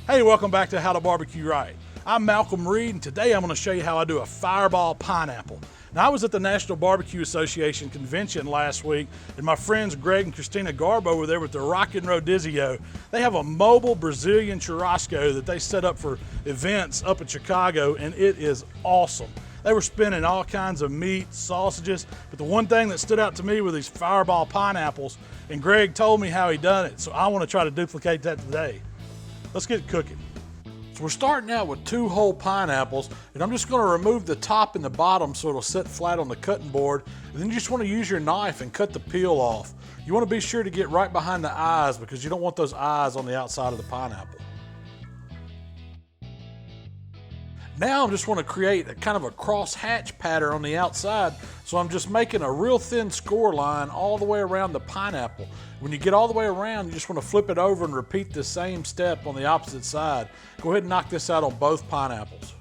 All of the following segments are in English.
Hey, welcome back to How to Barbecue Right. I'm Malcolm Reed, and today I'm going to show you how I do a fireball pineapple. Now, I was at the National Barbecue Association convention last week, and my friends Greg and Christina Garbo were there with their rockin' Rotisserie. They have a mobile Brazilian churrasco that they set up for events up in Chicago, and it is awesome. They were spinning all kinds of meat, sausages, but the one thing that stood out to me were these fireball pineapples, and Greg told me how he done it, so I want to try to duplicate that today. Let's get cooking. So we're starting out with 2 whole pineapples, and I'm just going to remove the top and the bottom so it'll sit flat on the cutting board, and then you just want to use your knife and cut the peel off. You want to be sure to get right behind the eyes because you don't want those eyes on the outside of the pineapple. Now I just want to create a kind of a cross hatch pattern on the outside, so I'm just making a real thin score line all the way around the pineapple. When you get all the way around, you just want to flip it over and repeat the same step on the opposite side. Go ahead and knock this out on both pineapples.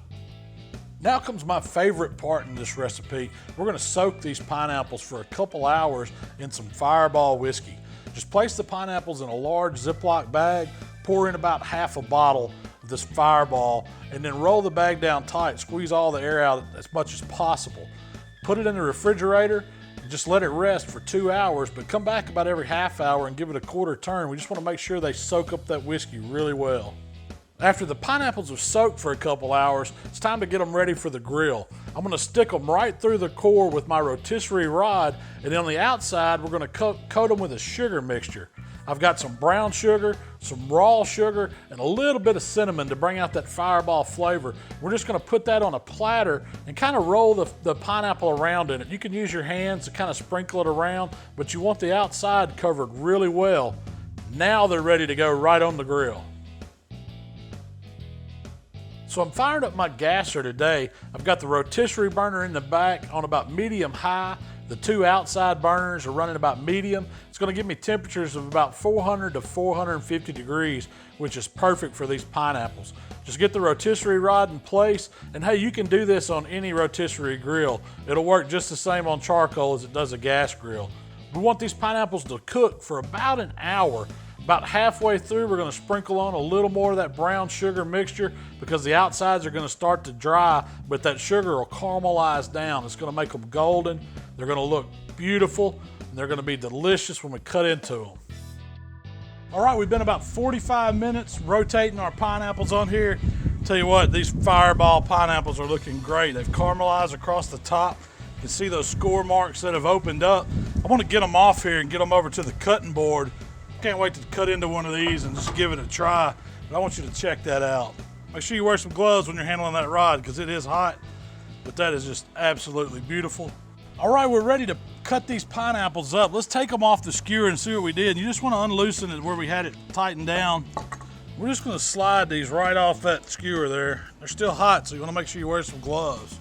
Now comes my favorite part in this recipe. We're going to soak these pineapples for a couple hours in some Fireball whiskey. Just place the pineapples in a large Ziploc bag, pour in about half a bottle of this Fireball, and then roll the bag down tight, squeeze all the air out as much as possible. Put it in the refrigerator and just let it rest for 2 hours, but come back about every half hour and give it a quarter turn. We just want to make sure they soak up that whiskey really well. After the pineapples have soaked for a couple hours, it's time to get them ready for the grill. I'm going to stick them right through the core with my rotisserie rod, and then on the outside we're going to coat them with a sugar mixture. I've got some brown sugar, some raw sugar, and a little bit of cinnamon to bring out that Fireball flavor. We're just going to put that on a platter and kind of roll the pineapple around in it. You can use your hands to kind of sprinkle it around, but you want the outside covered really well. Now they're ready to go right on the grill. So I'm firing up my gasser today. I've got the rotisserie burner in the back on about medium high. The 2 outside burners are running about medium. It's going to give me temperatures of about 400 to 450 degrees, which is perfect for these pineapples. Just get the rotisserie rod in place, and hey, you can do this on any rotisserie grill. It'll work just the same on charcoal as it does a gas grill. We want these pineapples to cook for about an hour. About halfway through, we're going to sprinkle on a little more of that brown sugar mixture because the outsides are going to start to dry, but that sugar will caramelize down. It's going to make them golden. They're going to look beautiful, and they're going to be delicious when we cut into them. All right, we've been about 45 minutes rotating our pineapples on here. Tell you what, these Fireball pineapples are looking great. They've caramelized across the top. You can see those score marks that have opened up. I want to get them off here and get them over to the cutting board. Can't wait to cut into one of these and just give it a try, but I want you to check that out. Make sure you wear some gloves when you're handling that rod because it is hot, but that is just absolutely beautiful. All right, we're ready to cut these pineapples up. Let's take them off the skewer and see what we did. You just want to unloosen it where we had it tightened down. We're just going to slide these right off that skewer there. They're still hot, so you want to make sure you wear some gloves.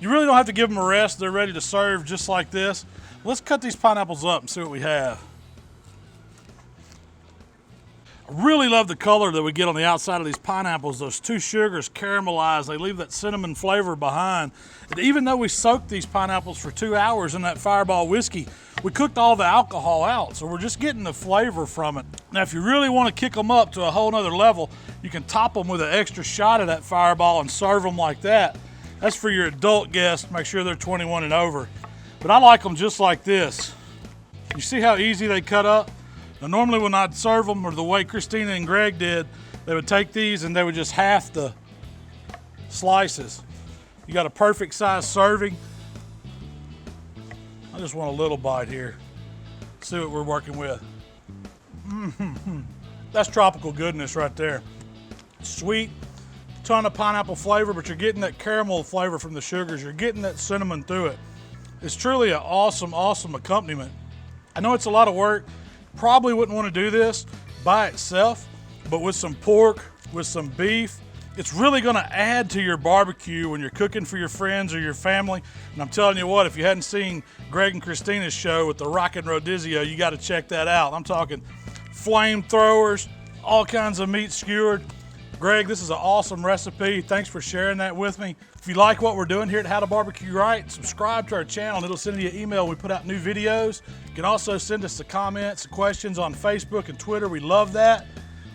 You really don't have to give them a rest. They're ready to serve just like this. Let's cut these pineapples up and see what we have. I really love the color that we get on the outside of these pineapples. Those 2 sugars caramelize. They leave that cinnamon flavor behind. And even though we soaked these pineapples for 2 hours in that Fireball whiskey, we cooked all the alcohol out. So we're just getting the flavor from it. Now, if you really want to kick them up to a whole nother level, you can top them with an extra shot of that Fireball and serve them like that. That's for your adult guests. Make sure they're 21 and over. But I like them just like this. You see how easy they cut up? Now, normally when I'd serve them, or the way Christina and Greg did, they would take these and they would just half the slices. You got a perfect size serving. I just want a little bite here. See what we're working with. That's tropical goodness right there. Sweet, ton of pineapple flavor, but you're getting that caramel flavor from the sugars. You're getting that cinnamon through it. It's truly an awesome, awesome accompaniment. I know it's a lot of work. Probably wouldn't want to do this by itself, but with some pork, with some beef, it's really going to add to your barbecue when you're cooking for your friends or your family. And I'm telling you what, if you hadn't seen Greg and Christina's show with the Rockin' Rotisserie, you got to check that out. I'm talking flamethrowers, all kinds of meat skewered. Greg, this is an awesome recipe. Thanks for sharing that with me. If you like what we're doing here at HowToBBQRight, subscribe to our channel and it'll send you an email when we put out new videos. You can also send us the comments and questions on Facebook and Twitter. We love that.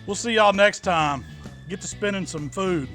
We'll see y'all next time. get to spinning some food.